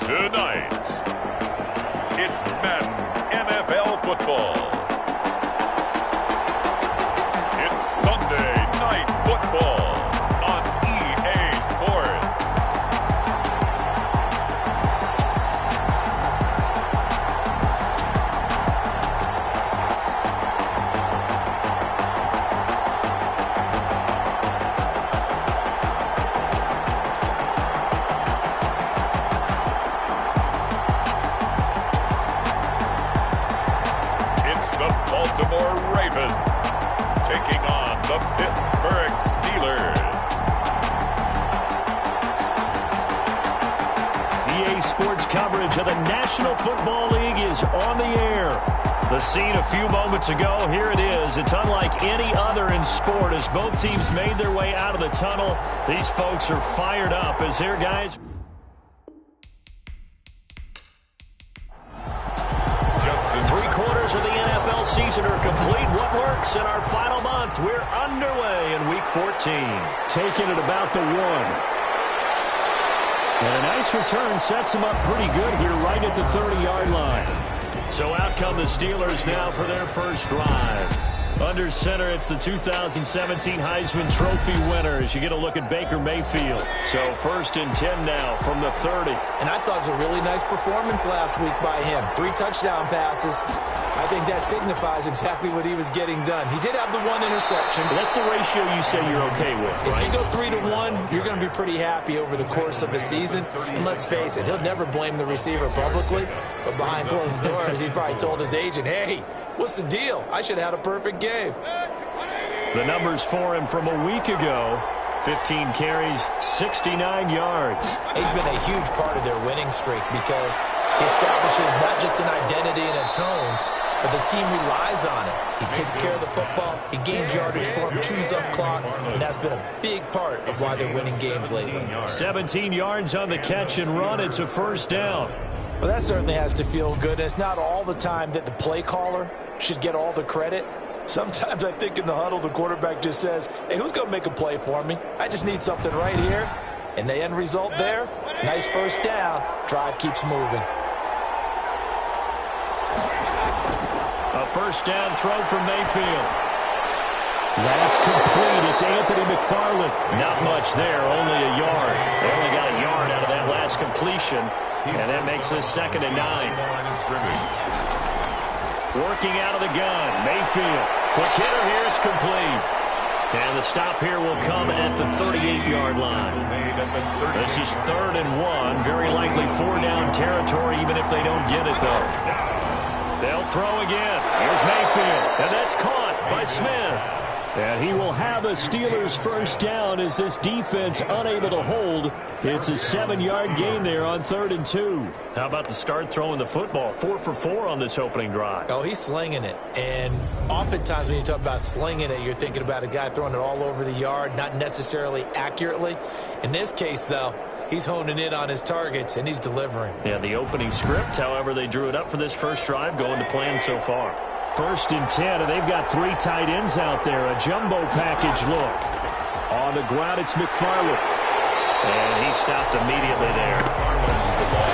Tonight, it's Madden NFL football. It's Sunday Night Football on EA Sports. Baltimore Ravens taking on the Pittsburgh Steelers. EA Sports coverage of the National Football League is on the air. The scene a few moments ago, here it is. It's unlike any other in sport as both teams made their way out of the tunnel. These folks are fired up as here, guys. Three-quarters of the NFL season are complete. What lurks in our final month? We're underway in Week 14. Taking it about the 1. And a nice return sets them up pretty good here right at the 30-yard line. So out come the Steelers now for their first drive. Under center, it's the 2017 Heisman Trophy winner as you get a look at Baker Mayfield. So 1st and 10 now from the 30. And I thought it was a really nice performance last week by him. 3 touchdown passes. I think that signifies exactly what he was getting done. He did have the 1 interception. But that's the ratio you say you're okay with, right? If you go 3-1, you're going to be pretty happy over the course of a season. And let's face it, he'll never blame the receiver publicly. But behind closed doors, he probably told his agent, hey, what's the deal? I should have had a perfect game. The numbers for him from a week ago. 15 carries, 69 yards. He's been a huge part of their winning streak because he establishes not just an identity and a tone, but the team relies on it. He takes care of the football. He gains yardage for him, chews up clock, and that's been a big part of why they're winning games lately. 17 yards on the catch and run. It's a first down. Well, that certainly has to feel good. And it's not all the time that the play caller should get all the credit. Sometimes I think in the huddle, the quarterback just says, hey, who's going to make a play for me? I just need something right here. And the end result there, nice first down. Drive keeps moving. A first down throw from Mayfield. That's complete. It's Anthony McFarland. Not much there, only a yard. They only got a yard out of that last completion, and that makes us 2nd and 9. Working out of the gun, Mayfield. Quick hitter here, it's complete. And the stop here will come at the 38-yard line. This is 3rd and 1, very likely 4-down territory, even if they don't get it, though. They'll throw again. Here's Mayfield, and that's caught by Smith. And he will have a Steelers first down as this defense unable to hold. It's a 7-yard gain there on 3rd and 2. How about the start throwing the football? 4 for 4 on this opening drive. Oh, he's slinging it. And oftentimes when you talk about slinging it, you're thinking about a guy throwing it all over the yard, not necessarily accurately. In this case, though, he's honing in on his targets, and he's delivering. Yeah, the opening script, however, they drew it up for this first drive, going to plan so far. 1st and 10, and they've got 3 tight ends out there. A jumbo package look. On the ground, it's McFarland. And he stopped immediately there.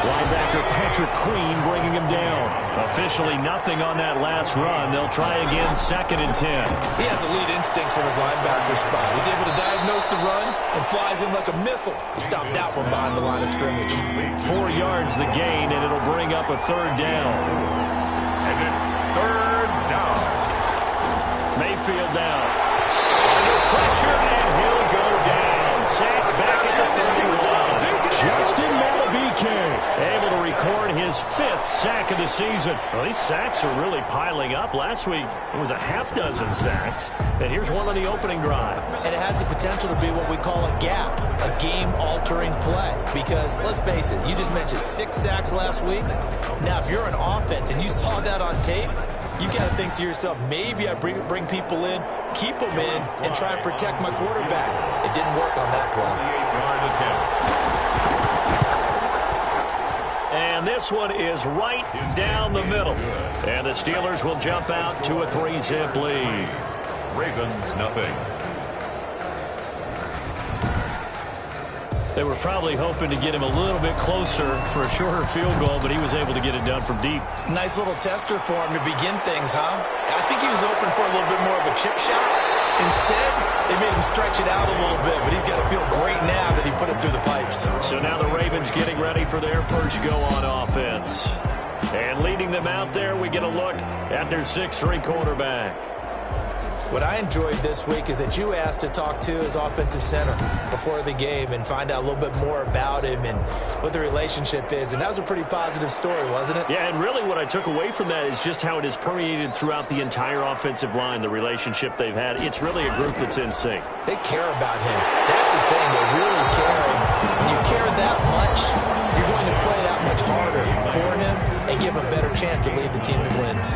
Linebacker Patrick Queen bringing him down. Officially nothing on that last run. They'll try again 2nd and 10. He has elite instincts from his linebacker spot. He's able to diagnose the run and flies in like a missile to stop that one behind the line of scrimmage. 4 yards the gain, and it'll bring up a 3rd down. And it's 3rd down. Mayfield down. Under pressure, and he'll go down. Sacked back at the 31. Justin Madubuike able to record his 5th sack of the season. Well, these sacks are really piling up. Last week, it was a half-dozen sacks. And here's one on the opening drive. And it has the potential to be what we call a gap, a game-altering play. Because, let's face it, you just mentioned 6 sacks last week. Now, if you're an offense and you saw that on tape, you got to think to yourself, maybe I bring people in, keep them in, and try and protect my quarterback. It didn't work on that play. And this one is right down the middle. And the Steelers will jump out to a 3-zip lead. Ravens nothing. They were probably hoping to get him a little bit closer for a shorter field goal, but he was able to get it done from deep. Nice little tester for him to begin things, huh? I think he was open for a little bit more of a chip shot. Instead, they made him stretch it out a little bit, but he's got to feel great now that he put it through the pipes. So now the Ravens getting ready for their first go on offense. And leading them out there, we get a look at their 6'3" quarterback. What I enjoyed this week is that you asked to talk to his offensive center before the game and find out a little bit more about him and what the relationship is. And that was a pretty positive story, wasn't it? Yeah, and really what I took away from that is just how it has permeated throughout the entire offensive line, the relationship they've had. It's really a group that's in sync. They care about him. That's the thing. They really care. And when you care that much, you're going to play that much harder for him and give him a better chance to lead the team that wins.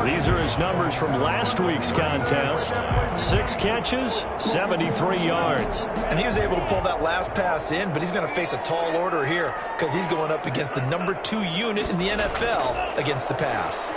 These are his numbers from last week's contest. 6 catches, 73 yards. And he was able to pull that last pass in, but he's going to face a tall order here because he's going up against the number 2 unit in the NFL against the pass.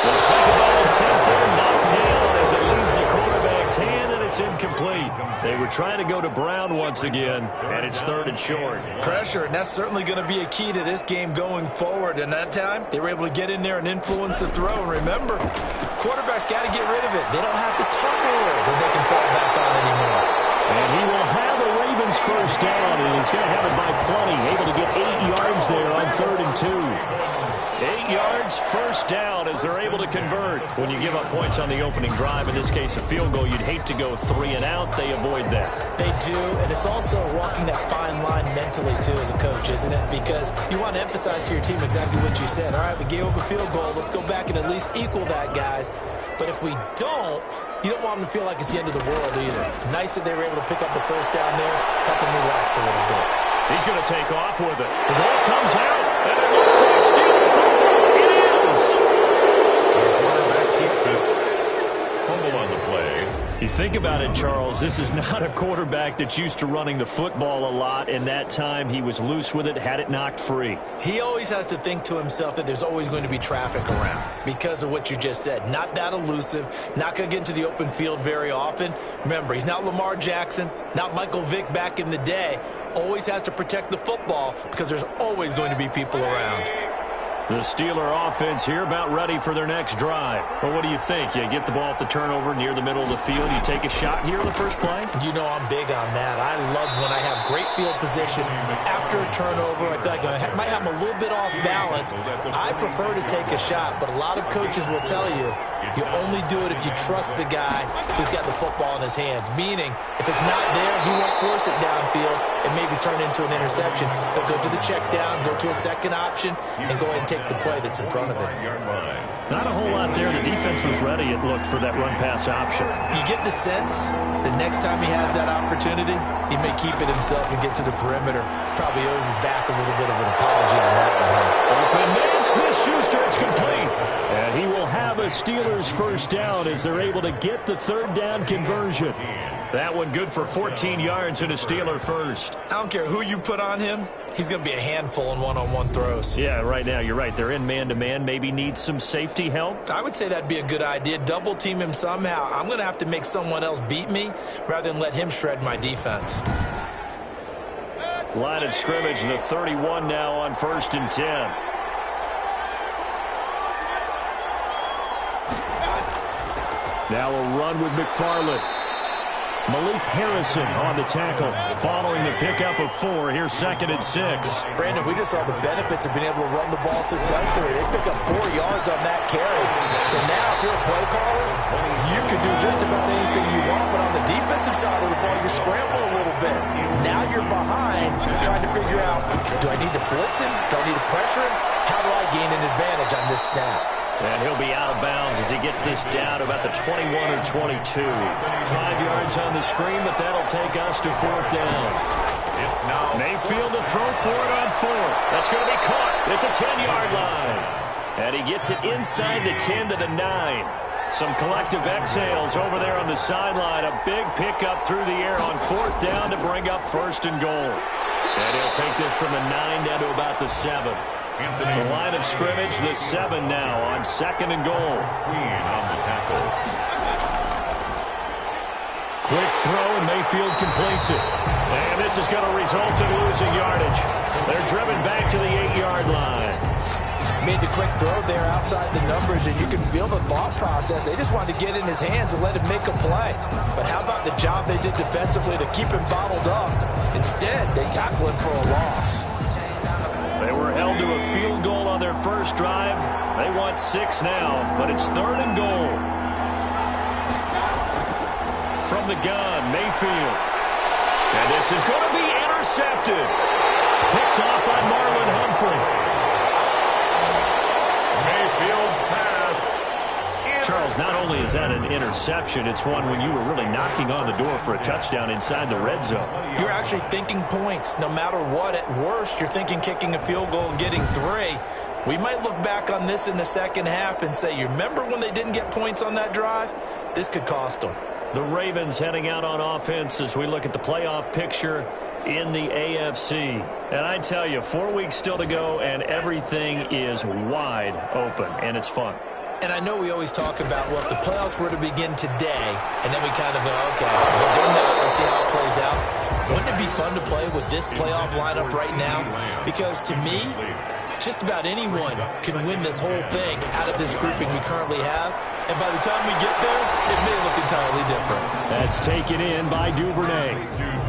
The second ball attempt there knocked down as it leaves the quarterback's hand, and it's incomplete. They were trying to go to Brown once again, and it's 3rd and short. Pressure, and that's certainly going to be a key to this game going forward. And that time, they were able to get in there and influence the throw. And remember, quarterbacks got to get rid of it. They don't have the tucker that they can fall back on anymore. And he will have a Ravens first down, and he's going to have it by plenty. Able to get 8 yards there on 3rd and 2. 8 yards, first down as they're able to convert. When you give up points on the opening drive, in this case a field goal, you'd hate to go 3 and out. They avoid that. They do, and it's also walking that fine line mentally, too, as a coach, isn't it? Because you want to emphasize to your team exactly what you said. All right, we gave up a field goal. Let's go back and at least equal that, guys. But if we don't, you don't want them to feel like it's the end of the world either. Nice that they were able to pick up the first down there, help them relax a little bit. He's going to take off with it. The ball comes out, and it looks like Steeler fumble. It is. The quarterback keeps it. Fumble on the play. You think about it, Charles, this is not a quarterback that's used to running the football a lot, and that time he was loose with it, had it knocked free. He always has to think to himself that there's always going to be traffic around because of what you just said. Not that elusive, not going to get into the open field very often. Remember, he's not Lamar Jackson, not Michael Vick back in the day. Always has to protect the football because there's always going to be people around. The Steeler offense here about ready for their next drive. Well, what do you think? You get the ball off the turnover near the middle of the field. You take a shot here in the first play? You know I'm big on that. I love when I have great field position after a turnover. I feel like I might have them a little bit off balance. I prefer to take a shot, but a lot of coaches will tell you you only do it if you trust the guy who's got the football in his hands. Meaning, if it's not there, he won't force it downfield and maybe turn into an interception. He'll go to the check down, go to a second option, and go ahead and take the play that's in front of him. Not a whole lot there. The defense was ready, it looked, for that run-pass option. You get the sense that next time he has that opportunity, he may keep it himself and get to the perimeter. Probably owes his back a little bit of an apology on that one. Open man, Smith-Schuster, it's complete. And he will have a Steelers first down as they're able to get the 3rd down conversion. That one good for 14 yards and a Steeler first. I don't care who you put on him. He's going to be a handful in one-on-one throws. Yeah, right now, you're right. They're in man-to-man. Maybe need some safety help. I would say that'd be a good idea. Double team him somehow. I'm going to have to make someone else beat me rather than let him shred my defense. Line of scrimmage, the 31 now on 1st and 10. Now a run with McFarland. Malik Harrison on the tackle, following the pickup of 4. Here's 2nd and 6. Brandon, we just saw the benefits of being able to run the ball successfully. They pick up 4 yards on that carry. So now, if you're a play caller, you can do just about anything you want. But on the defensive side of the ball, you scramble a little bit. Now you're behind, trying to figure out, do I need to blitz him? Do I need to pressure him? How do I gain an advantage on this snap? And he'll be out of bounds as he gets this down to about the 21 or 22. 5 yards on the screen, but that'll take us to 4th down. It's now Mayfield to throw for it on 4th. That's going to be caught at the 10-yard line. And he gets it inside the 10 to the 9. Some collective exhales over there on the sideline. A big pickup through the air on 4th down to bring up 1st and goal. And he'll take this from the 9 down to about the 7. The line of scrimmage, the 7 now on 2nd and goal. Queen on the tackle. Quick throw, and Mayfield completes it. And this is going to result in losing yardage. They're driven back to the 8-yard line. Made the quick throw there outside the numbers, and you can feel the thought process. They just wanted to get in his hands and let him make a play. But how about the job they did defensively to keep him bottled up? Instead, they tackle him for a loss. They were held to a field goal on their first drive. They want 6 now, but it's 3rd and goal. From the gun, Mayfield. And this is going to be intercepted. Picked off by Marlon Humphrey. Mayfield's pass. Charles, not only is that an interception, it's one when you were really knocking on the door for a touchdown inside the red zone. You're actually thinking points. No matter what, at worst, you're thinking kicking a field goal and getting 3. We might look back on this in the second half and say, you remember when they didn't get points on that drive? This could cost them. The Ravens heading out on offense as we look at the playoff picture in the AFC. And I tell you, 4 weeks still to go, and everything is wide open, and it's fun. And I know we always talk about, well, if the playoffs were to begin today, and then we kind of go, okay, but they're not. Let's see how it plays out. Wouldn't it be fun to play with this playoff lineup right now? Because to me, just about anyone can win this whole thing out of this grouping we currently have. And by the time we get there, it may look entirely different. That's taken in by Duvernay.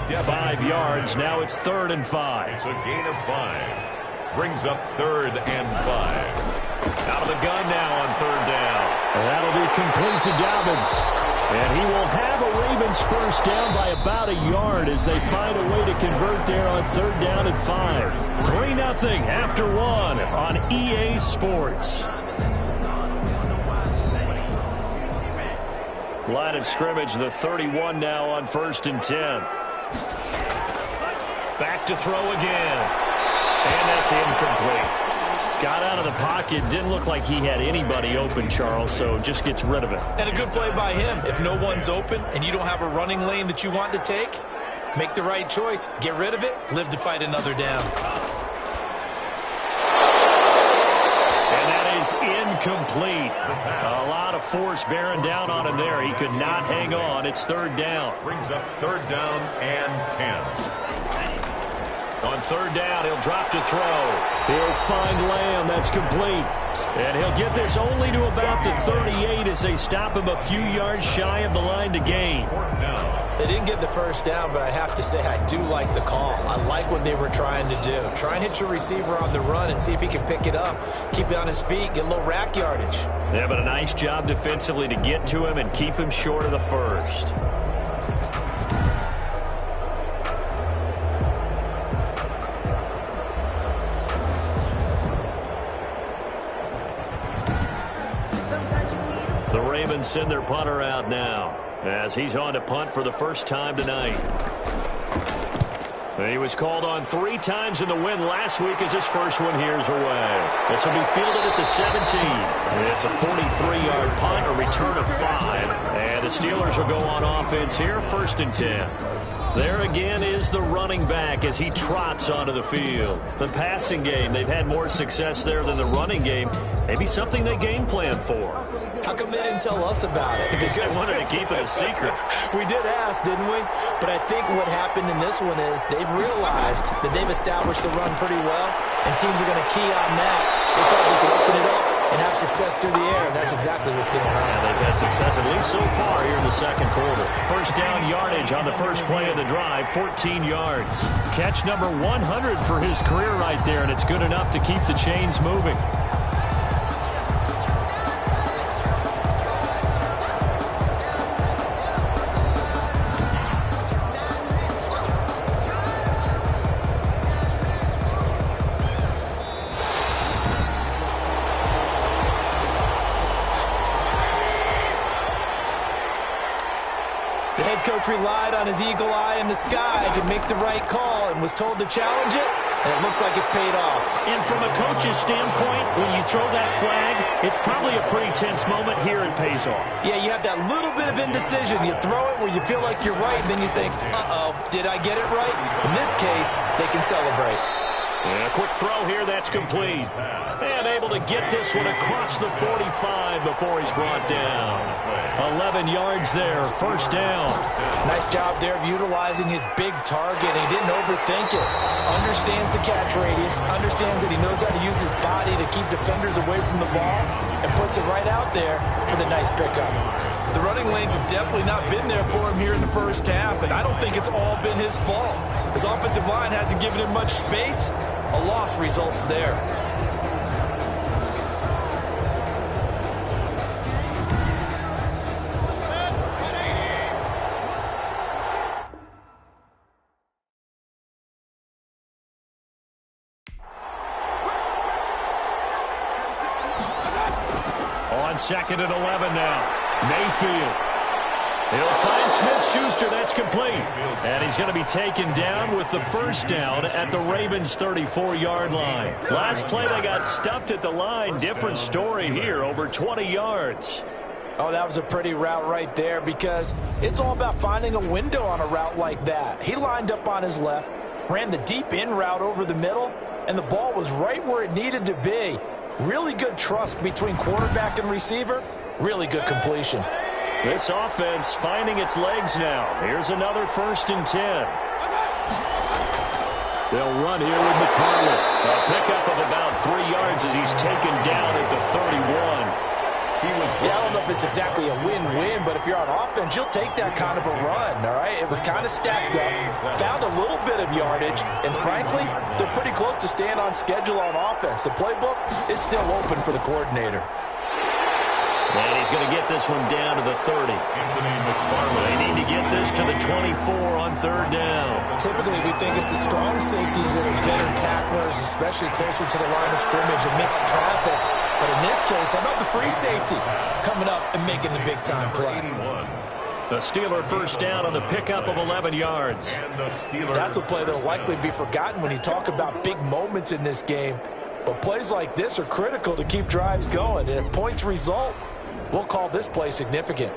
5 yards. Now it's 3rd and 5. It's a gain of 5. Brings up 3rd and 5. Out of the gun now on 3rd down. And that'll be complete to Dobbins. And he will have a Ravens first down by about a yard as they find a way to convert there on 3rd down and 5. 3-0 after 1 on EA Sports. Line of scrimmage, the 31 now on 1st and 10. Back to throw again. And that's incomplete. Got out of the pocket. Didn't look like he had anybody open, Charles, so just gets rid of it. And a good play by him. If no one's open and you don't have a running lane that you want to take, make the right choice. Get rid of it. Live to fight another down. And that is incomplete. A lot of force bearing down on him there. He could not hang on. It's 3rd down. Brings up 3rd down and 10. On 3rd down, he'll drop to throw. He'll find Lamb. That's complete. And he'll get this only to about the 38 as they stop him a few yards shy of the line to gain. They didn't get the first down, but I have to say I do like the call. I like what they were trying to do. Try and hit your receiver on the run and see if he can pick it up. Keep it on his feet, get a little rack yardage. Yeah, but a nice job defensively to get to him and keep him short of the first. The Ravens send their punter out now as he's on to punt for the first time tonight. He was called on 3 times in the win last week as his first one here's away. This will be fielded at the 17. It's a 43-yard punt, a return of 5. And the Steelers will go on offense here, 1st and 10. There again is the running back as he trots onto the field. The passing game, they've had more success there than the running game. Maybe something they game plan for. How come they didn't tell us about it? Because they wanted to keep it a secret. We did ask, didn't we? But I think what happened in this one is they've realized that they've established the run pretty well, and teams are going to key on that. They thought they could open it up and have success through the air, and that's exactly what's going on. Yeah, they've had success at least so far here in the second quarter. First down yardage on the first play of the drive, 14 yards. Catch number 100 for his career right there, and it's good enough to keep the chains moving. Coach relied on his eagle eye in the sky to make the right call and was told to challenge it, and it looks like it's paid off. And from a coach's standpoint, when you throw that flag, it's probably a pretty tense moment. Here it pays off. Yeah, you have that little bit of indecision. You throw it where you feel like you're right, and then you think, uh-oh, did I get it right? In this case, they can celebrate. And a quick throw here, that's complete. And able able to get this one across the 45 before he's brought down. 11 yards there, first down. Nice job there of utilizing his big target. He didn't overthink it. Understands the catch radius, understands that he knows how to use his body to keep defenders away from the ball, and puts it right out there for the nice pickup. The running lanes have definitely not been there for him here in the first half, and I don't think it's all been his fault. His offensive line hasn't given him much space. A loss results there. On second and 11 now. Mayfield. He'll find Smith-Schuster. That's complete. And he's going to be taken down with the first down at the Ravens' 34-yard line. Last play, they got stuffed at the line. Different story here, over 20 yards. Oh, that was a pretty route right there because it's all about finding a window on a route like that. He lined up on his left, ran the deep in route over the middle, and the ball was right where it needed to be. Really good trust between quarterback and receiver. Really good completion. This offense finding its legs now. Here's another 1st and 10. They'll run here with McFarland. A pickup of about 3 yards as he's taken down at the 31. Yeah, I don't know if it's exactly a win-win, but if you're on offense, you'll take that kind of a run, all right? It was kind of stacked up, found a little bit of yardage, and frankly, they're pretty close to staying on schedule on offense. The playbook is still open for the coordinator. And he's going to get this one down to the 30. They need to get this to the 24 on 3rd down. Typically, we think it's the strong safeties that are better tacklers, especially closer to the line of scrimmage amidst traffic. But in this case, how about the free safety coming up and making the big-time play? The Steeler first down on the pickup of 11 yards. That's a play that will likely be forgotten when you talk about big moments in this game. But plays like this are critical to keep drives going. And if points result, we'll call this play significant.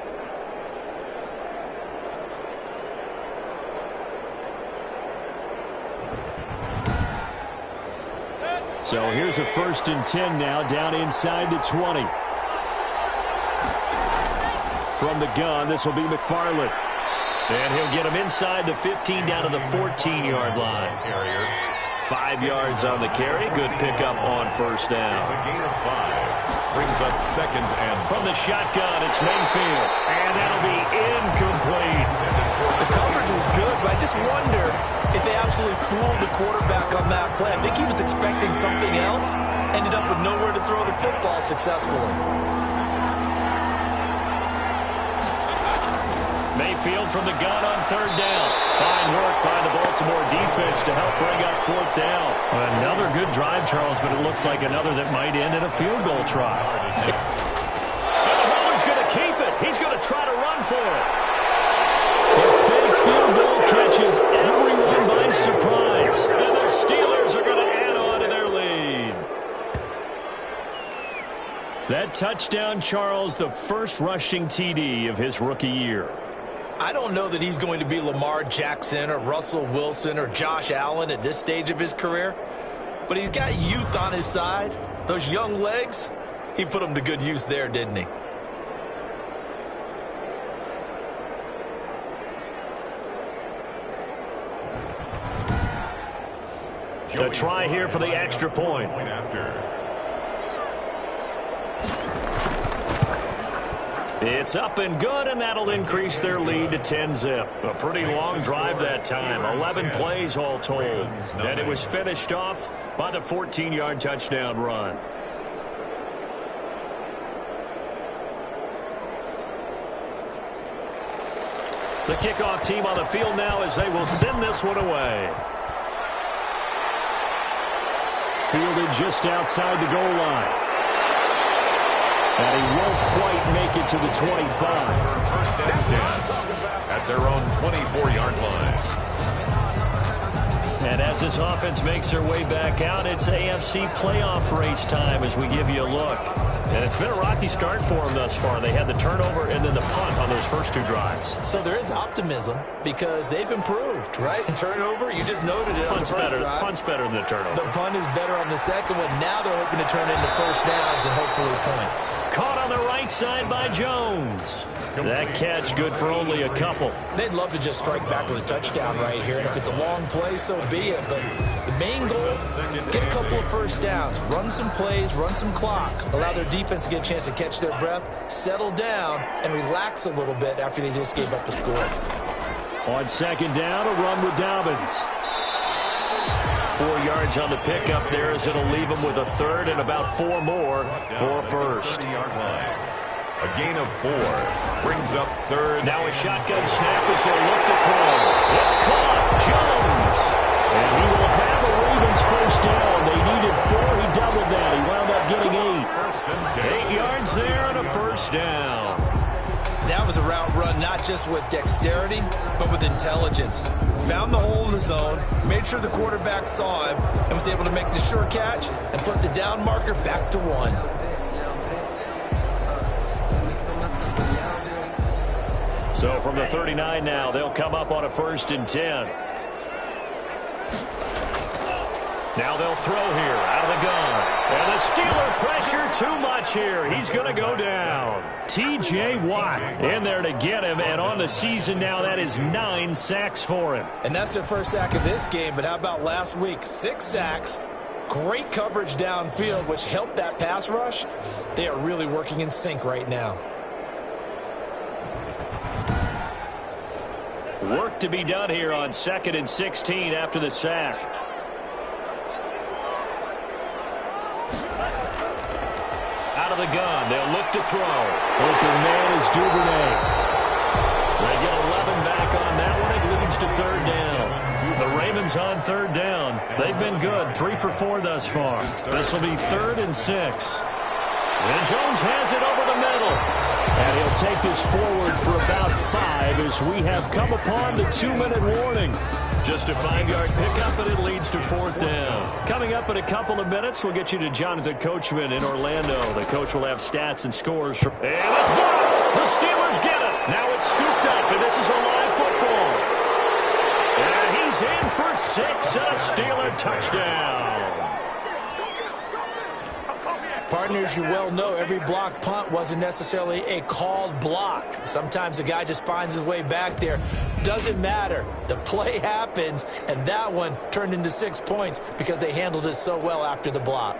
So here's a 1st and 10 now, down inside the 20. From the gun, this will be McFarland. And he'll get him inside the 15 down to the 14-yard line. 5 yards on the carry. Good pickup on 1st down. It's a gain of 5. Brings up 2nd and... From the shotgun, it's Mayfield. And that'll be incomplete. The coverage was good, but I just wonder if they absolutely fooled the quarterback on that play. I think he was expecting something else. Ended up with nowhere to throw the football successfully. Mayfield from the gun on 3rd down. Fine work by the Baltimore defense to help bring up 4th down. Another good drive, Charles, but it looks like another that might end in a field goal try. And Muller's going to keep it. He's going to try to run for it. The fake field goal catches everyone by surprise. And the Steelers are going to add on to their lead. That touchdown, Charles, the first rushing TD of his rookie year. I don't know that he's going to be Lamar Jackson or Russell Wilson or Josh Allen at this stage of his career, but he's got youth on his side. Those young legs, he put them to good use there, didn't he? A try here for the extra point. It's up and good, and that'll increase their lead to 10-zip. A pretty long drive that time, 11 plays all told. And it was finished off by the 14-yard touchdown run. The kickoff team on the field now as they will send this one away. Fielded just outside the goal line. And he won't quite make it to the 25. First and 10 at their own 24-yard line. And as this offense makes their way back out, it's AFC playoff race time as we give you a look. And it's been a rocky start for them thus far. They had the turnover and then the punt on those first 2 drives. So there is optimism because they've improved. improved, right? Turnover, you just noted it. Punt's better than the turnover. The punt is better on the second one. Now they're hoping to turn into first downs and hopefully points. Caught on the right side by Jones. That catch good for only a couple. They'd love to just strike back with a touchdown right here, and if it's a long play, so be it. But the main goal, get a couple of first downs, run some plays, run some clock, allow their defense to get a chance to catch their breath, settle down, and relax a little bit after they just gave up the score. On second down, a run with Dobbins. 4 yards on the pickup there as it'll leave them with a third and about 4 more for a first. A gain of 4 brings up third. Now a shotgun snap as they look to throw. It's caught. Jones. And he will have a Ravens first down. They needed 4. He doubled that. He wound up getting 8. 8 yards there and a first down. That was a route run not just with dexterity, but with intelligence. Found the hole in the zone, made sure the quarterback saw him, and was able to make the sure catch and flip the down marker back to 1. So from the 39 now, they'll come up on a 1st and 10. Now they'll throw here out of the gun. And the Steeler pressure too much here. He's going to go down. T.J. Watt in there to get him. And on the season now, that is 9 sacks for him. And that's their first sack of this game. But how about last week? 6 sacks. Great coverage downfield, which helped that pass rush. They are really working in sync right now. Work to be done here on 2nd and 16 after the sack. Out of the gun, they'll look to throw. Open man is Duvernay. They get 11 back on that one. It leads to 3rd down. The Ravens on 3rd down. They've been good, 3 for 4 thus far. This will be 3rd and 6. And Jones has it over the middle. And he'll take this forward for about 5 as we have come upon the 2-minute warning. Just a 5-yard pickup, and it leads to 4th down. Coming up in a couple of minutes, we'll get you to Jonathan Coachman in Orlando. The coach will have stats and scores. And it's blocked. The Steelers get it. Now it's scooped up, and this is a live football. And he's in for 6, a Steeler touchdown. Partners, you well know every block punt wasn't necessarily a called block. Sometimes the guy just finds his way back there. Doesn't matter. The play happens, and that one turned into 6 points because they handled it so well after the block.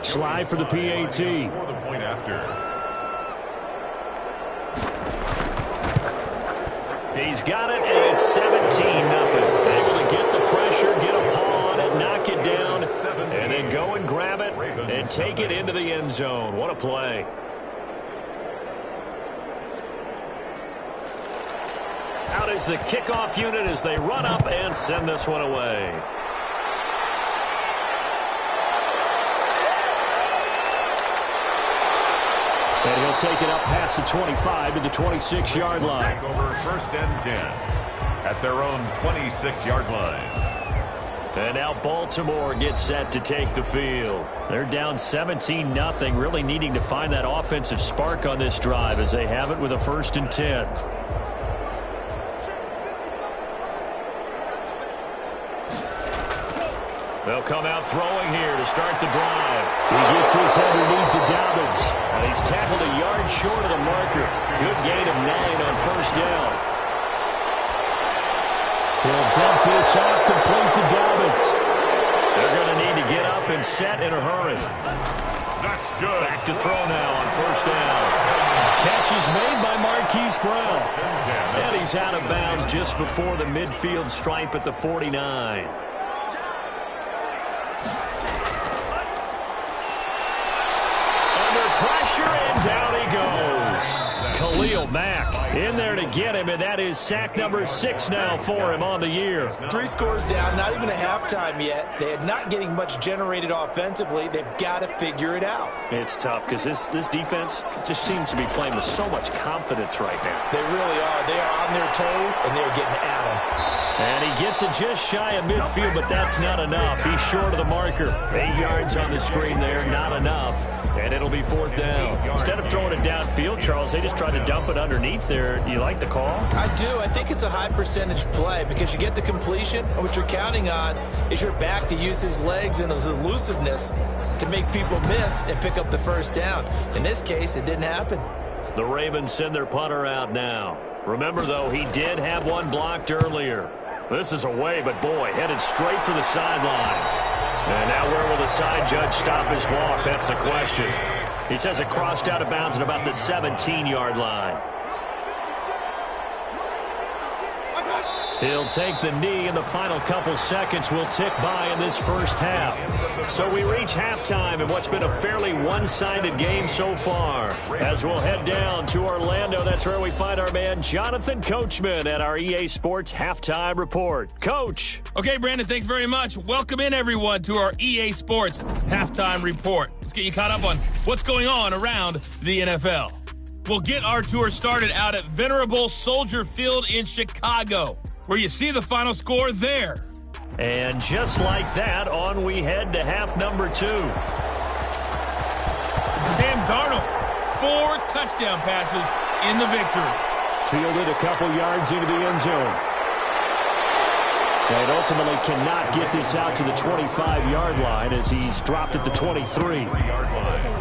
Slide for the PAT. For the point after. He's got it, and it's 17-0. Able to get the pressure, get a paw on it, knock it down, and then go and grab it and take it into the end zone. What a play. Out is the kickoff unit as they run up and send this one away. And he'll take it up past the 25 to the 26-yard line. Back over 1st and 10 at their own 26-yard line. And now Baltimore gets set to take the field. They're down 17-0, really needing to find that offensive spark on this drive as they have it with a 1st and 10. They'll come out throwing here to start the drive. He gets his underneath to Dobbins. And he's tackled a yard short of the marker. Good gain of 9 on 1st down. He'll dump this off complete to Dobbins. They're going to need to get up and set in a hurry. That's good. Back to throw now on 1st down. Catch is made by Marquise Brown. And he's out of bounds just before the midfield stripe at the 49. Pressure, and down he goes. Khalil Mack in there to get him, and that is sack number 6 now for him on the year. 3 scores down, not even a halftime yet. They are not getting much generated offensively. They've got to figure it out. It's tough because this defense just seems to be playing with so much confidence right now. They really are. They are on their toes, and they're getting at them. And he gets it just shy of midfield, but that's not enough. He's short of the marker. 8 yards on the screen there, not enough. And it'll be 4th down. Instead of throwing it downfield, Charles, they just tried to dump it underneath there. Do you like the call? I do. I think it's a high percentage play because you get the completion, and what you're counting on is your back to use his legs and his elusiveness to make people miss and pick up the 1st down. In this case, it didn't happen. The Ravens send their punter out now. Remember, though, he did have one blocked earlier. This is away, but boy, headed straight for the sidelines. And now where will the side judge stop his walk? That's the question. He says it crossed out of bounds at about the 17-yard line. He'll take the knee, and the final couple seconds will tick by in this first half. So we reach halftime in what's been a fairly one-sided game so far. As we'll head down to Orlando, that's where we find our man Jonathan Coachman at our EA Sports Halftime Report. Coach. Okay, Brandon, thanks very much. Welcome in, everyone, to our EA Sports Halftime Report. Let's get you caught up on what's going on around the NFL. We'll get our tour started out at Venerable Soldier Field in Chicago, where you see the final score there. And just like that, on we head to half number 2. Sam Darnold, 4 touchdown passes in the victory. Fielded a couple yards into the end zone. And ultimately cannot get this out to the 25-yard line as he's dropped at the 23-yard line.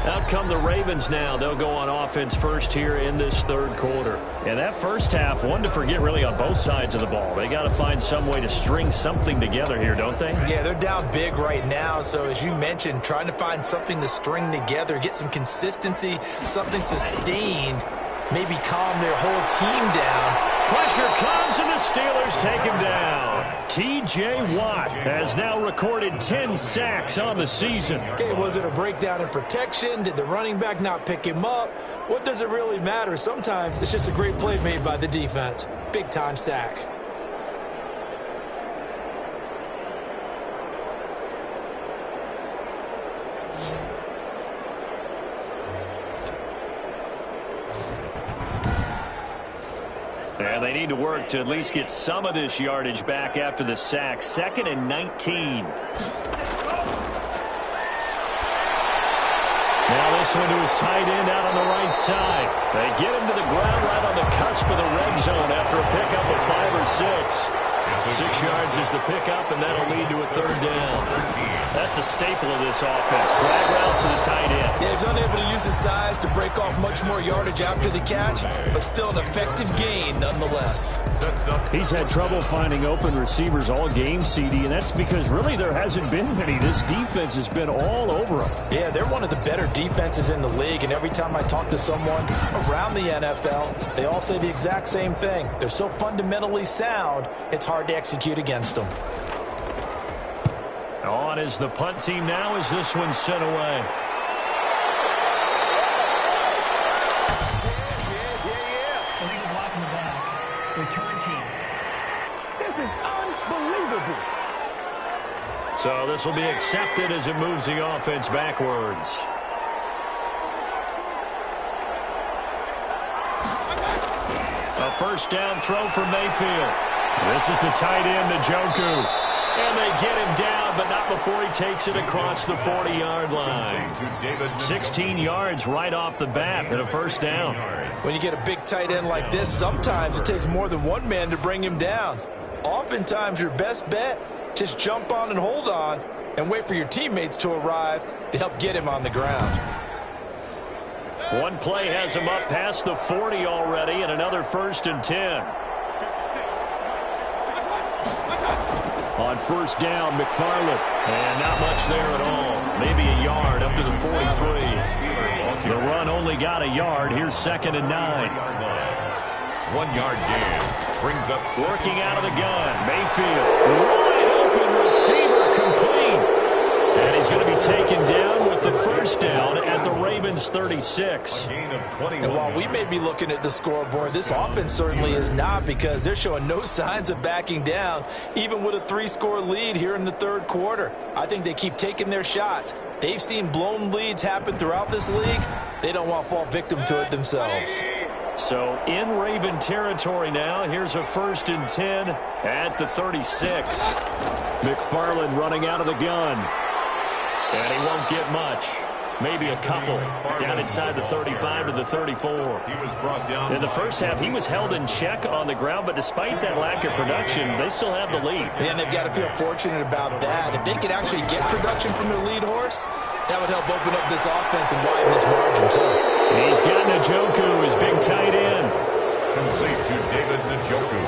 Out come the Ravens now. They'll go on offense first here in this third quarter. And that first half, one to forget really on both sides of the ball. They got to find some way to string something together here, don't they? Yeah, they're down big right now. So as you mentioned, trying to find something to string together, get some consistency, something sustained, maybe calm their whole team down. Pressure comes, and the Steelers take him down. T.J. Watt has now recorded 10 sacks on the season. Okay, was it a breakdown in protection? Did the running back not pick him up? What does it really matter? Sometimes it's just a great play made by the defense. Big-time sack. And they need to work to at least get some of this yardage back after the sack. 2nd and 19. Now this one to his tight end out on the right side. They get him to the ground right on the cusp of the red zone after a pickup of 5 or 6. 6 yards is the pickup, and that'll lead to a 3rd down. That's a staple of this offense. Drag route to the tight end. Yeah, he's unable to use his size to break off much more yardage after the catch, but still an effective gain nonetheless. He's had trouble finding open receivers all game, CD, and that's because really there hasn't been many. This defense has been all over him. Yeah, they're one of the better defenses in the league, and every time I talk to someone around the NFL, they all say the exact same thing. They're so fundamentally sound, it's hard to execute against them. On is the punt team now as this one's sent away. Illegal block in the back. Return team. This is unbelievable. So this will be accepted as it moves the offense backwards. A 1st down throw for Mayfield. This is the tight end, Njoku. And they get him down, but not before he takes it across the 40-yard line. 16 yards right off the bat and a 1st down. When you get a big tight end like this, sometimes it takes more than one man to bring him down. Oftentimes, your best bet, just jump on and hold on and wait for your teammates to arrive to help get him on the ground. One play has him up past the 40 already, and another 1st and 10. On 1st down, McFarland. And not much there at all. Maybe a yard up to the 43. The run only got a yard. Here's 2nd and 9. 1 yard gain. Brings up working out of the gun. Mayfield. Wide open receiver complete. And he's going to be taken down with the 1st down at the Ravens 36. And while we may be looking at the scoreboard, this offense certainly is not, because they're showing no signs of backing down, even with a 3-score lead here in the 3rd quarter. I think they keep taking their shots. They've seen blown leads happen throughout this league. They don't want to fall victim to it themselves. So in Raven territory now. Here's a 1st and 10 at the 36. McFarland running out of the gun. And he won't get much. Maybe a couple down inside the 35 to the 34. In the first half, he was held in check on the ground, but despite that lack of production, they still have the lead. And they've got to feel fortunate about that. If they could actually get production from their lead horse, that would help open up this offense and widen this margin, too. He's got Njoku, his big tight end. Complete to David Njoku.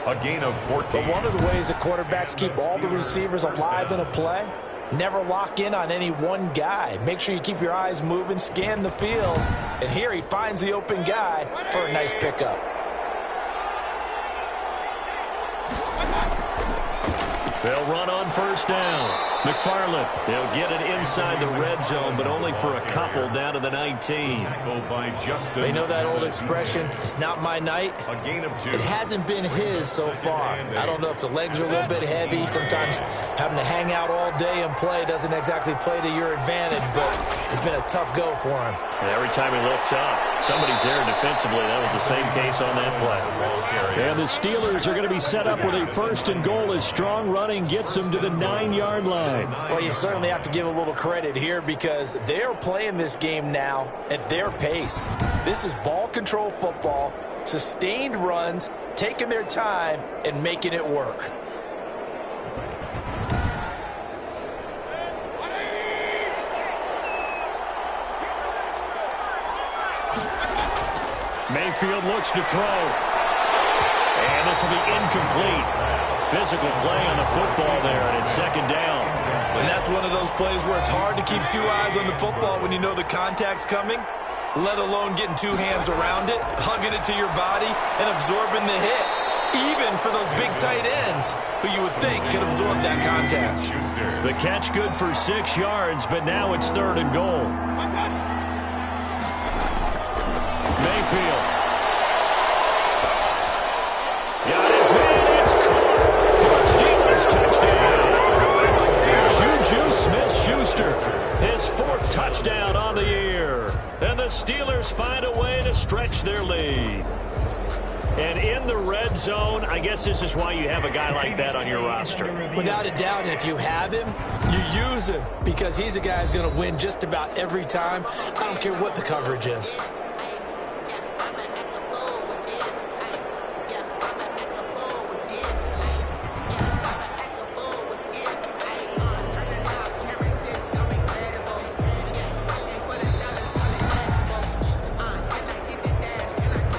A gain of 14. But one of the ways that quarterbacks keep all the receivers alive in a play, never lock in on any one guy. Make sure you keep your eyes moving, scan the field. And here he finds the open guy for a nice pickup. They'll run on 1st down. McFarland, they'll get it inside the red zone, but only for a couple down to the 19. They know that old expression, it's not my night. A gain of 2. It hasn't been his so far. I don't know if the legs are a little bit heavy. Sometimes having to hang out all day and play doesn't exactly play to your advantage, but it's been a tough go for him. And every time he looks up, somebody's there defensively. That was the same case on that play. And the Steelers are going to be set up with a 1st and goal as strong running gets them to the 9-yard line. Well, you certainly have to give a little credit here because they're playing this game now at their pace. This is ball control football, sustained runs, taking their time, and making it work. Mayfield looks to throw. And this will be incomplete. Physical play on the football there, and it's 2nd down. And that's one of those plays where it's hard to keep 2 eyes on the football when you know the contact's coming, let alone getting 2 hands around it, hugging it to your body, and absorbing the hit. Even for those big tight ends who you would think could absorb that contact. The catch good for 6 yards, but now it's 3rd and goal. Mayfield. Got his man. It's caught for a Steelers touchdown. Juju Smith-Schuster, his 4th touchdown on the year. And the Steelers find a way to stretch their lead. And in the red zone, I guess this is why you have a guy like that on your roster. Without a doubt, and if you have him, you use him because he's a guy who's going to win just about every time. I don't care what the coverage is.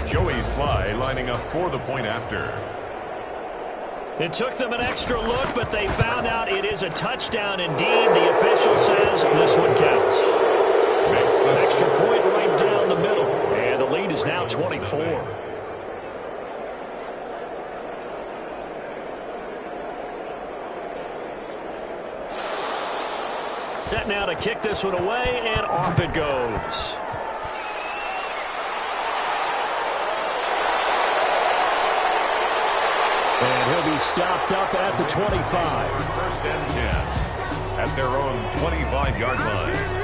Joey Sly lining up for the point after. It took them an extra look, but they found out it is a touchdown indeed. The official says this one counts. Extra point right down the middle. And the lead is now 24. Set now to kick this one away, and off it goes. And he'll be stopped up at the 25. 1st and 10 at their own 25-yard line.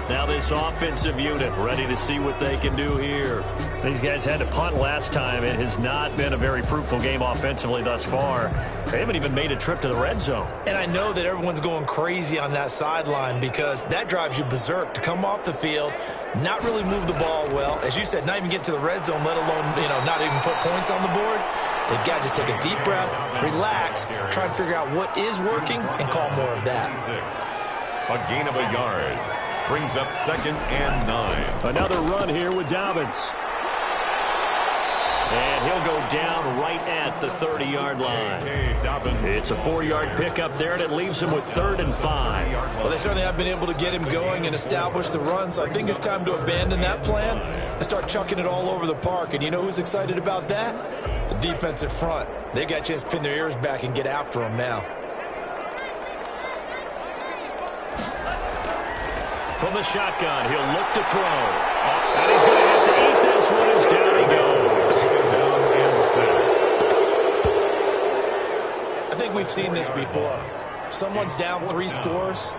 Now this offensive unit ready to see what they can do here. These guys had to punt last time. It has not been a very fruitful game offensively thus far. They haven't even made a trip to the red zone. And I know that everyone's going crazy on that sideline because that drives you berserk to come off the field, not really move the ball well. As you said, not even get to the red zone, let alone, not even put points on the board. They've got to just take a deep breath, relax, try and figure out what is working, and call more of that. A gain of a yard. Brings up 2nd and 9. Another run here with Dobbins. And he'll go down right at the 30-yard line. It's a 4-yard pickup there, and it leaves him with 3rd and 5. Well, they certainly have been able to get him going and establish the run, so I think it's time to abandon that plan and start chucking it all over the park. And you know who's excited about that? The defensive front. They got a chance to pin their ears back and get after him now. From the shotgun, he'll look to throw. And he's going to have to eat this one as down he goes. Down and set. I think we've seen this before. Someone's down 3 scores,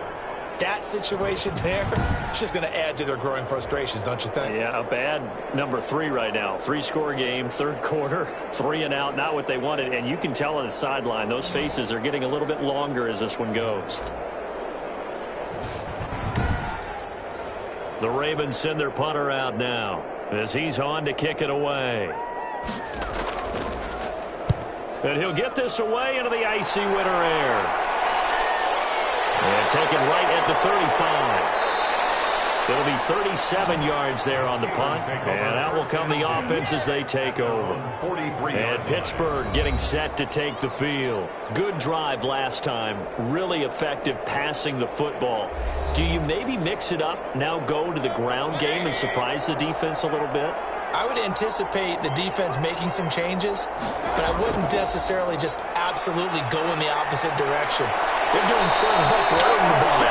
that situation there, it's just going to add to their growing frustrations, don't you think? Yeah, a bad number 3 right now. 3-score game, third quarter, 3 and out, not what they wanted. And you can tell on the sideline, those faces are getting a little bit longer as this one goes. The Ravens send their punter out now as he's on to kick it away. And he'll get this away into the icy winter air. And taken right at the 35. It'll be 37 yards there on the punt. And out will come the offense as they take over. And Pittsburgh getting set to take the field. Good drive last time. Really effective passing the football. Do you maybe mix it up, now go to the ground game and surprise the defense a little bit? I would anticipate the defense making some changes, but I wouldn't necessarily just absolutely go in the opposite direction. They're doing so well throwing the ball.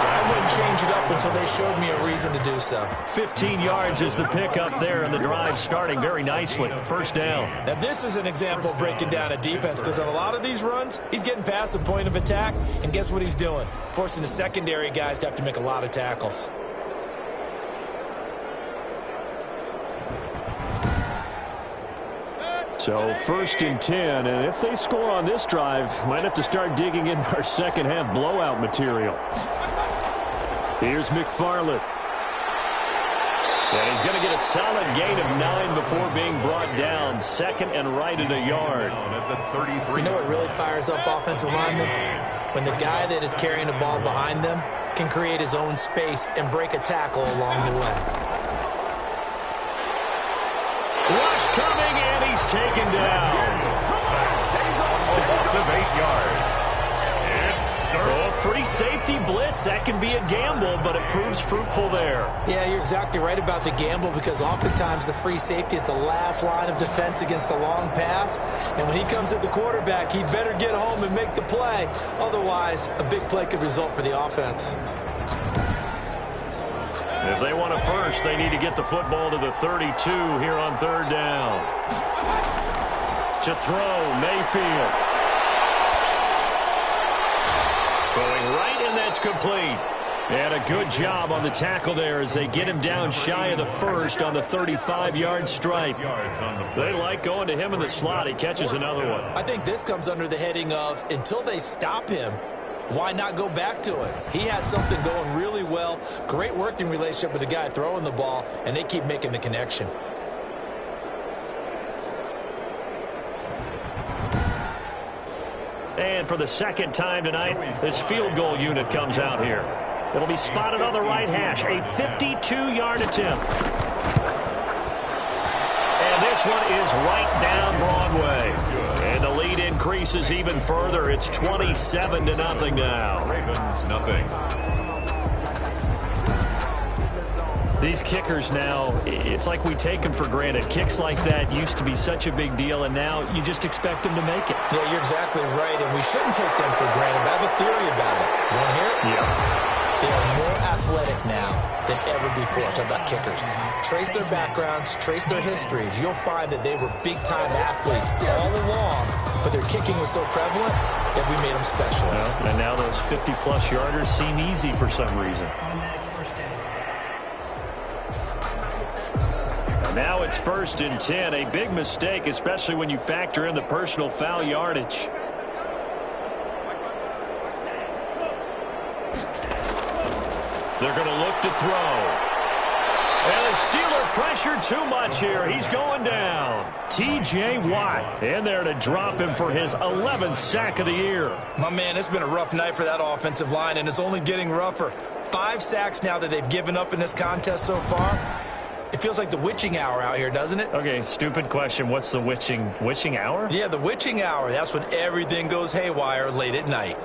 I wouldn't change it up until they showed me a reason to do so. 15 yards is the pickup there, and the drive starting very nicely. First down. Now, this is an example of breaking down a defense, because on a lot of these runs, he's getting past the point of attack, and guess what he's doing? Forcing the secondary guys to have to make a lot of tackles. So 1st and 10, and if they score on this drive, might have to start digging in our second half blowout material. Here's McFarland. And he's going to get a solid gain of 9 before being brought down. 2nd and right at a yard. You know what really fires up offensive linemen? When the guy that is carrying the ball behind them can create his own space and break a tackle along the way. Rush coming, and he's taken down. Loss of 8 yards. It's Oh, free safety blitz. That can be a gamble, but it proves fruitful there. Yeah, you're exactly right about the gamble, because oftentimes the free safety is the last line of defense against a long pass. And when he comes at the quarterback, he better get home and make the play. Otherwise, a big play could result for the offense. If they want a first, they need to get the football to the 32 here on 3rd down. To throw, Mayfield. Throwing right, and that's complete. And a good job on the tackle there as they get him down shy of the first on the 35-yard stripe. They like going to him in the slot. He catches another one. I think this comes under the heading of, until they stop him, why not go back to it? He has something going really well. Great working relationship with the guy throwing the ball, and they keep making the connection. And for the 2nd time tonight, this field goal unit comes out here. It'll be spotted on the right hash. A 52-yard attempt. And this one is right down Broadway. And the lead increases even further. It's 27-0 now. Ravens nothing. These kickers now, it's like we take them for granted. Kicks like that used to be such a big deal, and now you just expect them to make it. Yeah, you're exactly right, and we shouldn't take them for granted. But I have a theory about it. You want to hear it? Yeah. They are more athletic now than ever before. Talk about kickers. Trace their backgrounds, trace their histories. You'll find that they were big-time athletes all along, but their kicking was so prevalent that we made them specialists. Well, and now those 50-plus yarders seem easy for some reason. Now it's 1st and 10. A big mistake, especially when you factor in the personal foul yardage. They're going to look to throw. And the Steeler pressure too much here. He's going down. T.J. Watt in there to drop him for his 11th sack of the year. My man, it's been a rough night for that offensive line, and it's only getting rougher. 5 sacks now that they've given up in this contest so far. It feels like the witching hour out here, doesn't it? Okay, stupid question. What's the witching hour? Yeah, the witching hour. That's when everything goes haywire late at night.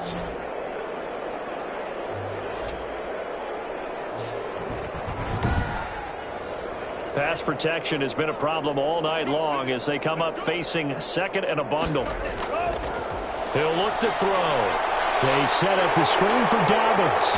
Pass protection has been a problem all night long as they come up facing 2nd and a bundle. He'll look to throw. They set up the screen for Dobbins.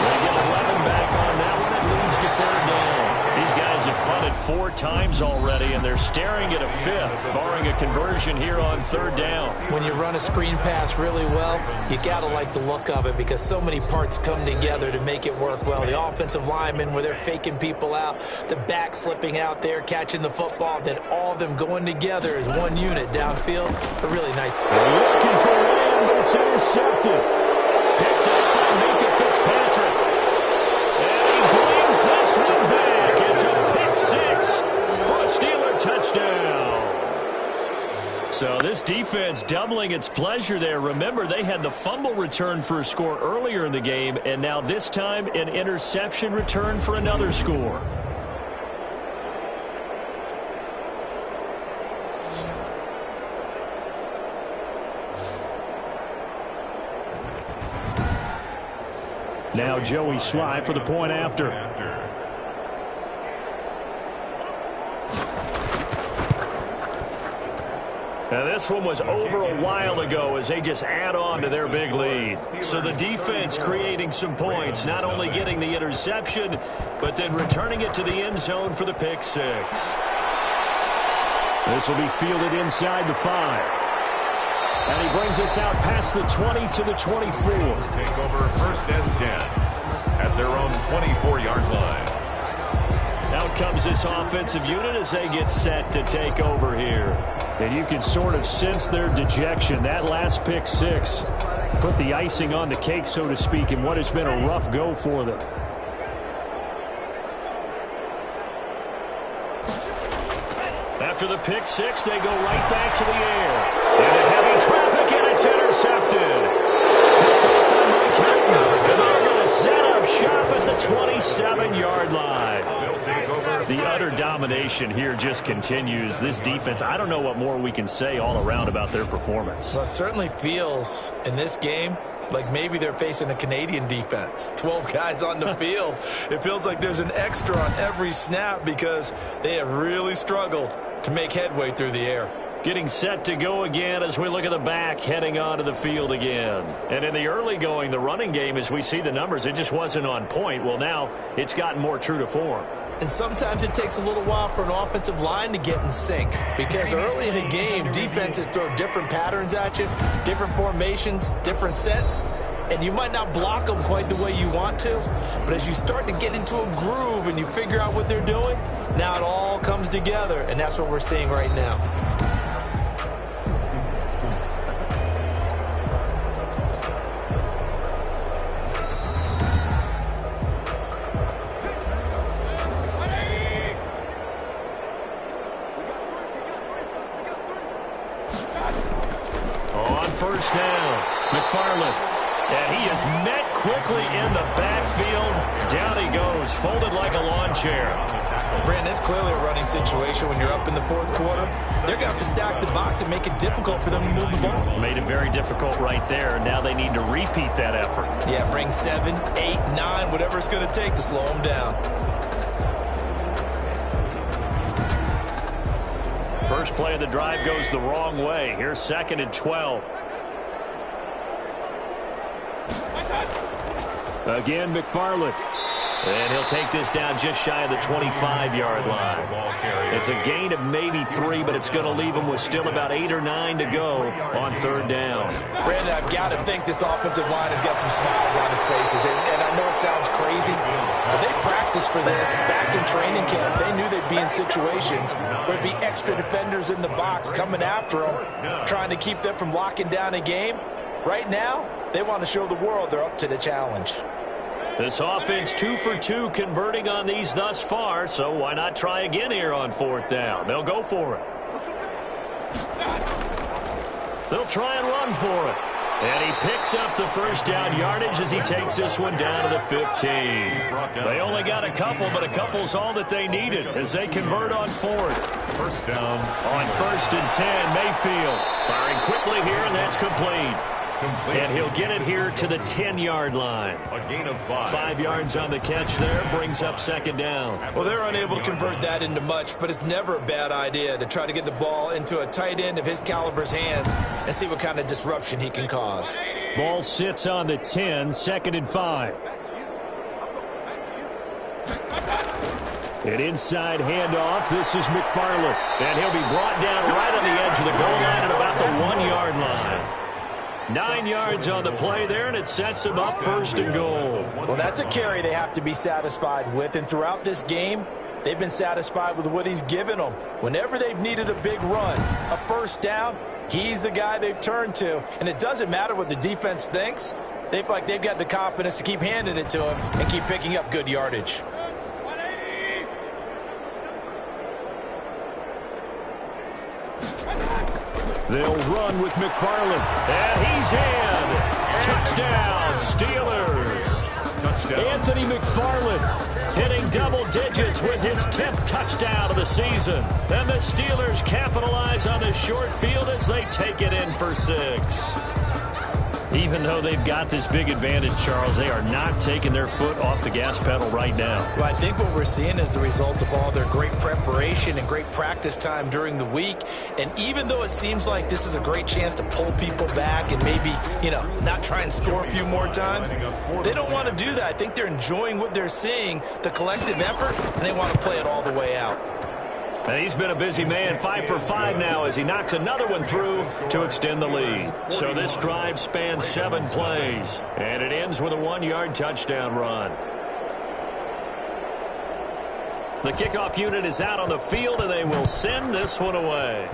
They get 11 back on that one. It leads to 3rd down. These guys have punted it 4 times already, and they're staring at a 5th, barring a conversion here on 3rd down. When you run a screen pass really well, you got to like the look of it because so many parts come together to make it work well. The offensive linemen, where they're faking people out, the back slipping out there, catching the football, then all of them going together as one unit downfield. A really nice. Looking for Lamb, but it's intercepted. Picked up by Minkah Fitzpatrick. And he brings this one back. It's a pick 6 for a Steeler touchdown. So this defense doubling its pleasure there. Remember, they had the fumble return for a score earlier in the game, and now this time an interception return for another score. Now Joey Sly for the point after. Now this one was over a while ago as they just add on to their big lead. So the defense creating some points, not only getting the interception, but then returning it to the end zone for the pick 6. This will be fielded inside the 5. And he brings us out past the 20 to the 24. Take over 1st and 10 at their own 24-yard line. Out comes this offensive unit as they get set to take over here. And you can sort of sense their dejection. That last pick 6 put the icing on the cake, so to speak, in what has been a rough go for them. After the pick 6, they go right back to the air. Into heavy traffic, and it's intercepted. Picked up by Mike Hilton. And they're going to set up shop at the 27-yard line. The utter domination here just continues. This defense, I don't know what more we can say all around about their performance. Well, it certainly feels in this game like maybe they're facing a Canadian defense. 12 guys on the field. It feels like there's an extra on every snap because they have really struggled to make headway through the air. Getting set to go again as we look at the back heading onto the field again. And in the early going, the running game, as we see the numbers, it just wasn't on point. Well, now it's gotten more true to form. And sometimes it takes a little while for an offensive line to get in sync because early in the game, defenses throw different patterns at you, different formations, different sets, and you might not block them quite the way you want to, but as you start to get into a groove and you figure out what they're doing, now it all comes together, and that's what we're seeing right now. On 1st down, McFarland. And he is met quickly in the backfield. Down he goes, folded like a lawn chair. Brandon, it's clearly a running situation when you're up in the 4th quarter. They're going to have to stack the box and make it difficult for them to move the ball. Made it very difficult right there. Now they need to repeat that effort. Yeah, bring 7, 8, 9, whatever it's going to take to slow them down. First play of the drive goes the wrong way. Here's 2nd and 12. Again, McFarland. And he'll take this down just shy of the 25-yard line. It's a gain of maybe 3, but it's going to leave them with still about 8 or 9 to go on 3rd down. Brandon, I've got to think this offensive line has got some smiles on its faces. And I know it sounds crazy, but they practiced for this back in training camp. They knew they'd be in situations where there'd be extra defenders in the box coming after them, trying to keep them from locking down a game. Right now, they want to show the world they're up to the challenge. This offense 2 for 2 converting on these thus far, so why not try again here on 4th down? They'll go for it. They'll try and run for it. And he picks up the 1st down yardage as he takes this one down to the 15. They only got a couple, but a couple's all that they needed as they convert on 4th. 1st down. On 1st and 10, Mayfield firing quickly here, and that's complete. And he'll get it here to the 10-yard line. A gain of 5. 5 yards on the catch there, brings up 2nd down. Well, they're unable to convert that into much, but it's never a bad idea to try to get the ball into a tight end of his caliber's hands and see what kind of disruption he can cause. Ball sits on the 10, 2nd and 5. An inside handoff. This is McFarland. And he'll be brought down right on the edge of the goal line at about the 1-yard line. 9 yards on the play there, and it sets him up first and goal. Well, that's a carry they have to be satisfied with. And throughout this game, they've been satisfied with what he's given them. Whenever they've needed a big run, a first down, he's the guy they've turned to. And it doesn't matter what the defense thinks. They feel like they've got the confidence to keep handing it to him and keep picking up good yardage. They'll run with McFarland. And he's in. Touchdown, Steelers. Touchdown. Anthony McFarland hitting double digits with his 10th touchdown of the season. And the Steelers capitalize on the short field as they take it in for 6. Even though they've got this big advantage, Charles, they are not taking their foot off the gas pedal right now. Well, I think what we're seeing is the result of all their great preparation and great practice time during the week. And even though it seems like this is a great chance to pull people back and maybe, not try and score a few more times, they don't want to do that. I think they're enjoying what they're seeing, the collective effort, and they want to play it all the way out. And he's been a busy man, 5 for 5 now as he knocks another one through to extend the lead. So this drive spans 7 plays, and it ends with a 1-yard touchdown run. The kickoff unit is out on the field, and they will send this one away.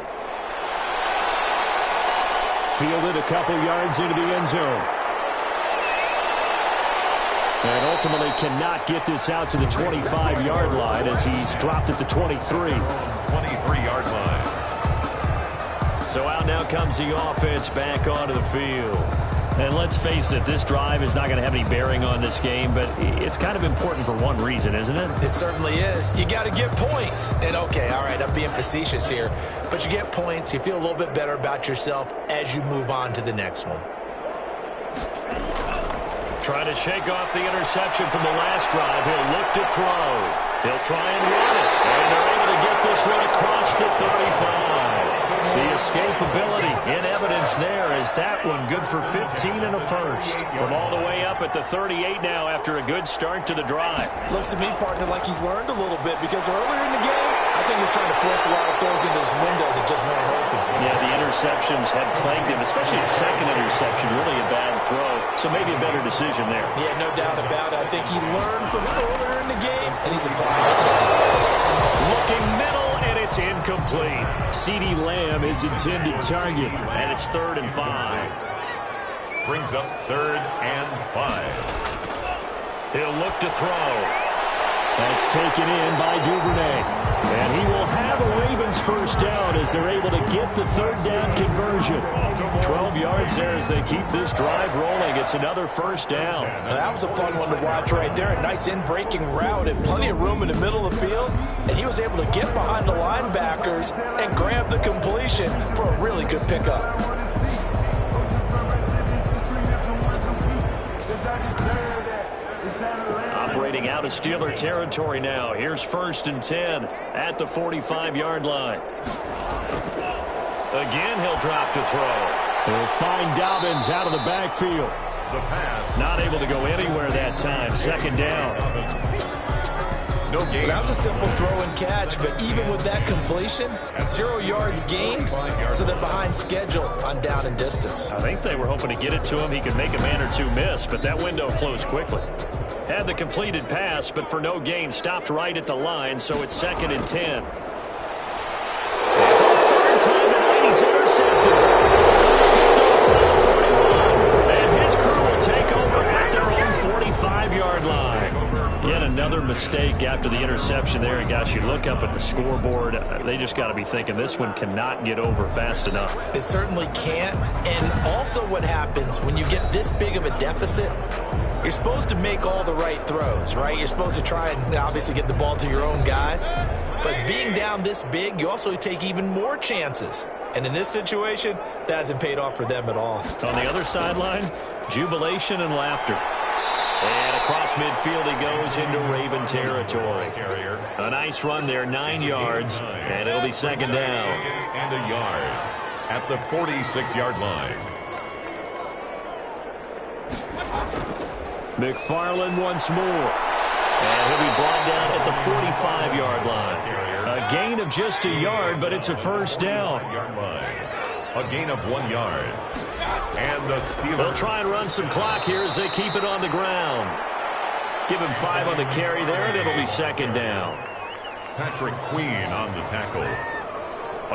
Fielded a couple yards into the end zone. And ultimately cannot get this out to the 25-yard line as he's dropped at the 23. 23-yard line. So out now comes the offense back onto the field. And let's face it, this drive is not going to have any bearing on this game, but it's kind of important for one reason, isn't it? It certainly is. You got to get points. And okay, all right, I'm being facetious here, but you get points, you feel a little bit better about yourself as you move on to the next one. Trying to shake off the interception from the last drive. He'll look to throw. He'll try and run it. And they're able to get this one across the 35. The escapability in evidence there as that one good for 15 and a first. From all the way up at the 38 now after a good start to the drive. Looks to me, partner, like he's learned a little bit because earlier in the game, I think he was trying to force a lot of throws into his windows that just weren't open. Yeah, the interceptions had plagued him, especially a second interception, really a bad throw. So maybe a better decision there. Yeah, no doubt about it. I think he learned from earlier in the game, and he's applying it now. Looking middle, and it's incomplete. CeeDee Lamb is intended target, and it's 3rd and 5. Brings up 3rd and 5. He'll look to throw. That's taken in by Duvernay. And he will have a Ravens first down as they're able to get the 3rd down conversion. 12 yards there as they keep this drive rolling. It's another first down. Now, that was a fun one to watch right there. A nice in-breaking route and plenty of room in the middle of the field. And he was able to get behind the linebackers and grab the completion for a really good pickup. Operating out of Steeler territory now. Here's 1st and 10 at the 45-yard line. Again, he'll drop to throw. He'll find Dobbins out of the backfield. The pass. Not able to go anywhere that time. 2nd down. No gain. Well, that was a simple throw and catch, but even with that completion, 0 yards gained, so they're behind schedule on down and distance. I think they were hoping to get it to him. He could make a man or two miss, but that window closed quickly. Had the completed pass, but for no gain, stopped right at the line, so it's 2nd and 10. And for the 3rd time tonight, he's intercepted. Picked off around the 41, and his crew will take over at their own 45-yard line. Yet another mistake after the interception there, and gosh, you look up at the scoreboard, they just got to be thinking this one cannot get over fast enough. It certainly can't, and also what happens when you get this big of a deficit, you're supposed to make all the right throws, right? You're supposed to try and obviously get the ball to your own guys. But being down this big, you also take even more chances. And in this situation, that hasn't paid off for them at all. On the other sideline, jubilation and laughter. And across midfield he goes into Raven territory. A nice run there, 9 yards, and it'll be 2nd down. And a yard at the 46-yard line. McFarland once more. And he'll be brought down at the 45-yard line. A gain of just a yard, but it's a first down. A gain of 1 yard. And the Steelers. They'll try and run some clock here as they keep it on the ground. Give him 5 on the carry there, and it'll be second down. Patrick Queen on the tackle.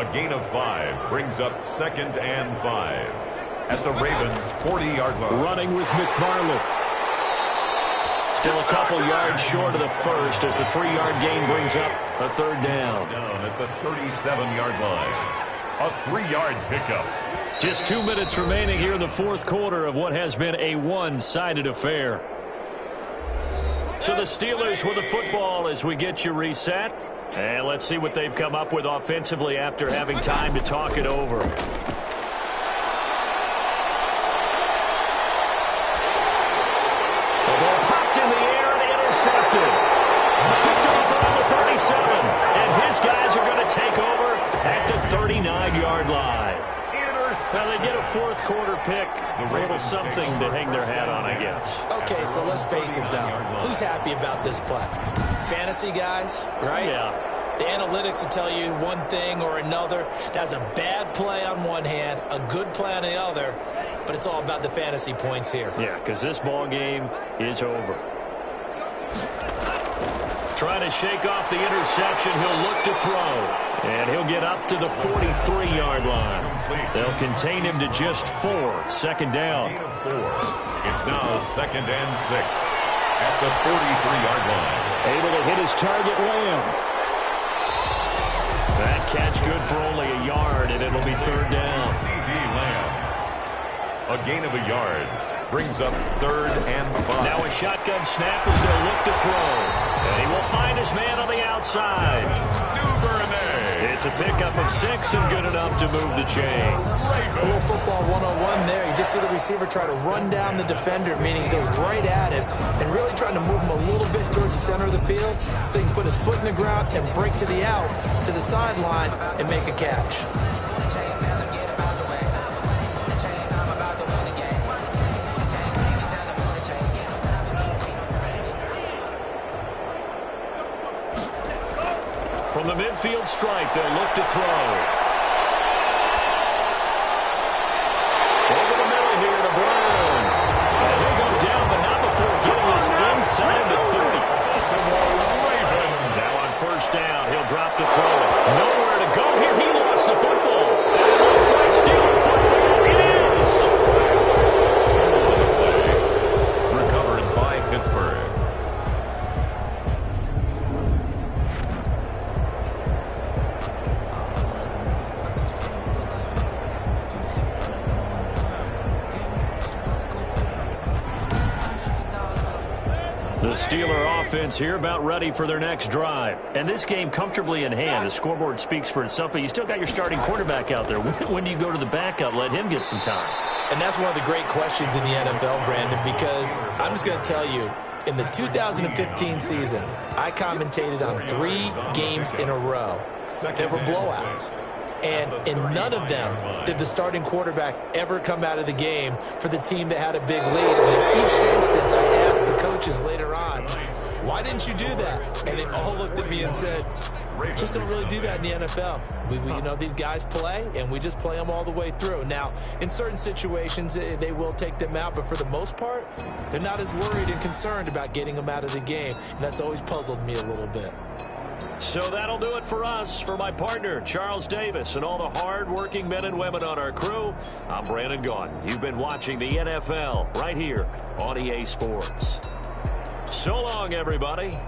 A gain of 5 brings up 2nd and 5 at the Ravens' 40-yard line. Running with McFarland. Still a couple yards short of the first as the 3-yard gain brings up a third down. Down at the 37-yard line. A 3-yard pickup. Just 2 minutes remaining here in the fourth quarter of what has been a one-sided affair. So the Steelers with the football as we get you reset. And let's see what they've come up with offensively after having time to talk it over. The ball popped in the air and intercepted. Picked off around the 37. And his guys are going to take over at the 39-yard line. So they get a fourth quarter pick. A little something to hang their hat on, I guess. Okay, so let's face it, though. Who's happy about this play? Fantasy guys, right? Yeah. The analytics will tell you one thing or another. That's a bad play on one hand, a good play on the other, but it's all about the fantasy points here. Yeah, because this ball game is over. Trying to shake off the interception. He'll look to throw. And he'll get up to the 43-yard line. They'll contain him to just 4. Second down. Gain of 4. It's now 2nd and 6 at the 43-yard line. Able to hit his target, Lamb. That catch good for only a yard, and it'll be third down. C.D. Lamb. A gain of a yard brings up 3rd and 5. Now a shotgun snap as they'll look to throw. And he will find his man on the outside. Duvernay. It's a pickup of 6 and good enough to move the chains. A little football 101 there. You just see the receiver try to run down the defender, meaning he goes right at him and really trying to move him a little bit towards the center of the field so he can put his foot in the ground and break to the out, to the sideline, and make a catch. From the midfield stripe, they'll look to throw. Over the middle here to Brown. And he'll go down, but not before getting this inside the 30. Now on first down, he'll drop to throw it. Nowhere to go here. He lost the football. And it looks like Steeler football. It is. Recovered by Pittsburgh. The Steeler offense here about ready for their next drive. And this game comfortably in hand. The scoreboard speaks for itself, but you still got your starting quarterback out there. When do you go to the backup, let him get some time? And that's one of the great questions in the NFL, Brandon, because I'm just going to tell you, in the 2015 season, I commentated on 3 games in a row that were blowouts. And in none of them did the starting quarterback ever come out of the game for the team that had a big lead. And in each instance, I asked the coaches later on, why didn't you do that? And they all looked at me and said, just don't really do that in the NFL. We you know, these guys play, and we just play them all the way through. Now, in certain situations, they will take them out, but for the most part, they're not as worried and concerned about getting them out of the game. And that's always puzzled me a little bit. So that'll do it for us. For my partner, Charles Davis, and all the hard-working men and women on our crew, I'm Brandon Gaudin. You've been watching the NFL right here on EA Sports. So long, everybody.